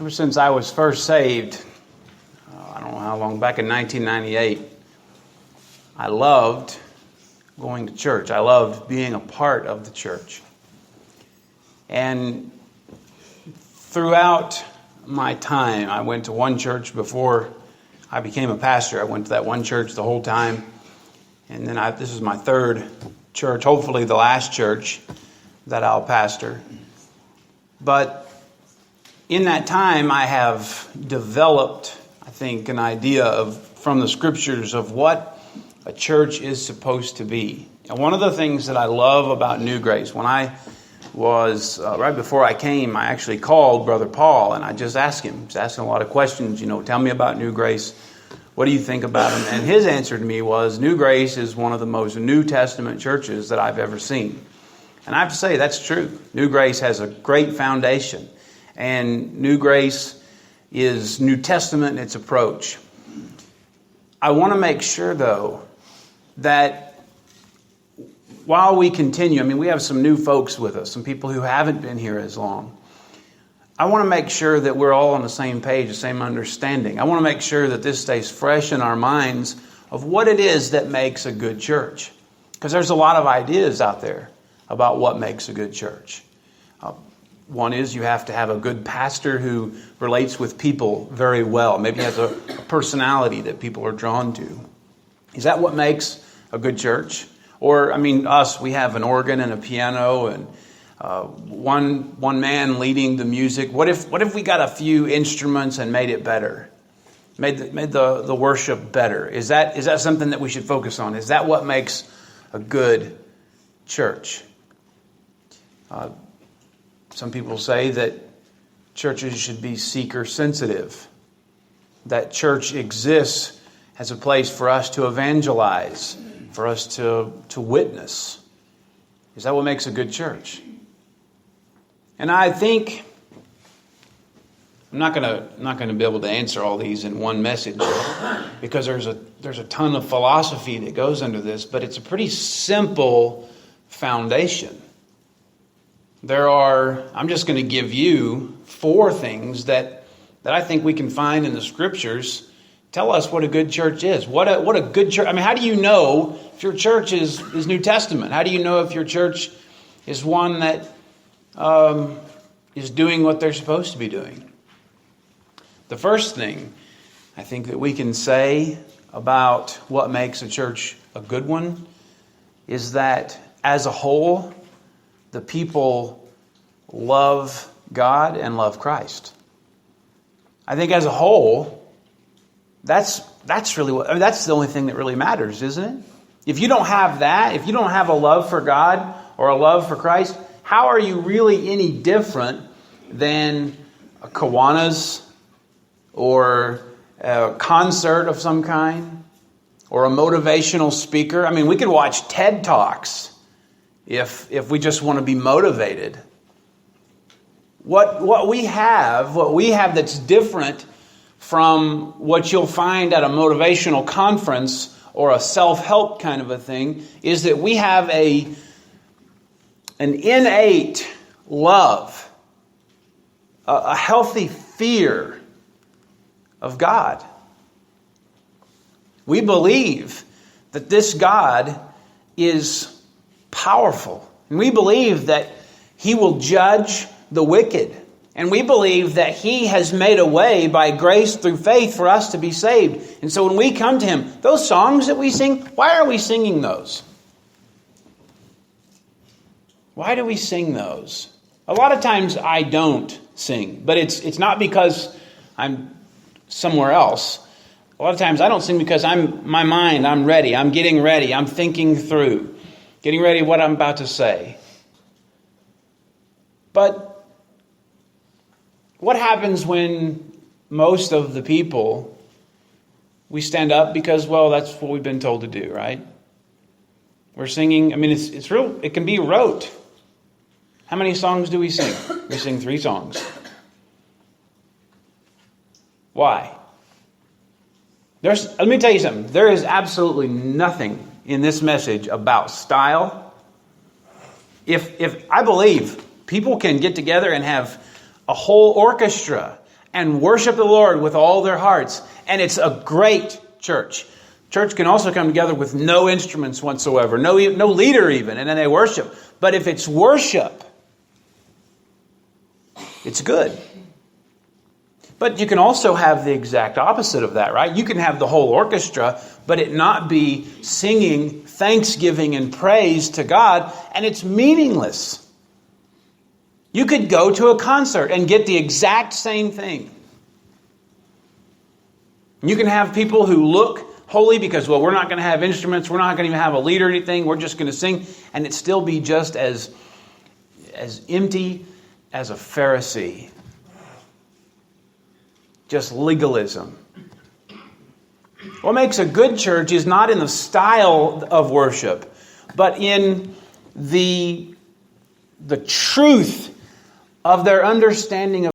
Ever since I was first saved, I don't know how long, back in 1998, I loved going to church. I loved being a part of the church. And throughout my time, I went to one church before I became a pastor. I went to that one church the whole time. And then this is my third church, hopefully the last church that I'll pastor. But in that time, I have developed, I think, an idea from the scriptures of what a church is supposed to be. And one of the things that I love about New Grace, when I was, right before I came, I actually called Brother Paul and I just asked him, asking a lot of questions, tell me about New Grace. What do you think about him? And his answer to me was, New Grace is one of the most New Testament churches that I've ever seen. And I have to say, that's true. New Grace has a great foundation. And New Grace is New Testament in its approach. I want to make sure, though, that while we continue, we have some new folks with us, some people who haven't been here as long. I want to make sure that we're all on the same page, the same understanding. I want to make sure that this stays fresh in our minds of what it is that makes a good church. Because there's a lot of ideas out there about what makes a good church. One is you have to have a good pastor who relates with people very well. Maybe has a personality that people are drawn to. Is that what makes a good church? Or, us, we have an organ and a piano and one man leading the music. What if we got a few instruments and made it better? Made the worship better? Is that something that we should focus on? Is that what makes a good church? Some people say that churches should be seeker sensitive. That church exists as a place for us to evangelize, for us to witness. Is that what makes a good church? And I think I'm not going to be able to answer all these in one message because there's a ton of philosophy that goes into this, but it's a pretty simple foundation. I'm just going to give you 4 things that I think we can find in the scriptures tell us what a good church is. What a good church. How do you know if your church is New Testament? How do you know if your church is one that is doing what they're supposed to be doing? The first thing I think that we can say about what makes a church a good one is that as a whole, the people love God and love Christ. I think as a whole, that's really that's the only thing that really matters, isn't it? If you don't have that, if you don't have a love for God or a love for Christ, how are you really any different than a Kiwanis or a concert of some kind or a motivational speaker? We could watch TED Talks if we just want to be motivated. What we have that's different from what you'll find at a motivational conference or a self-help kind of a thing is that we have an innate love, a healthy fear of God. We believe that this God is powerful. And we believe that He will judge the wicked. And we believe that He has made a way by grace through faith for us to be saved. And so when we come to Him, those songs that we sing, why are we singing those? Why do we sing those? A lot of times I don't sing, but it's not because I'm somewhere else. A lot of times I don't sing because I'm ready. I'm getting ready. I'm thinking through, getting ready what I'm about to say. But what happens when most of the people, we stand up because, that's what we've been told to do, right? We're singing, it's real, it can be rote. How many songs do we sing? We sing 3 songs. Why? Let me tell you something. There is absolutely nothing in this message about style. If I believe people can get together and have a whole orchestra and worship the Lord with all their hearts. And it's a great church. Church can also come together with no instruments whatsoever, no leader even, and then they worship. But if it's worship, it's good. But you can also have the exact opposite of that, right? You can have the whole orchestra, but it not be singing thanksgiving and praise to God, and it's meaningless. You could go to a concert and get the exact same thing. You can have people who look holy because, well, we're not going to have instruments, we're not going to even have a leader or anything, we're just going to sing, and it still be just as empty as a Pharisee. Just legalism. What makes a good church is not in the style of worship, but in the truth of their understanding of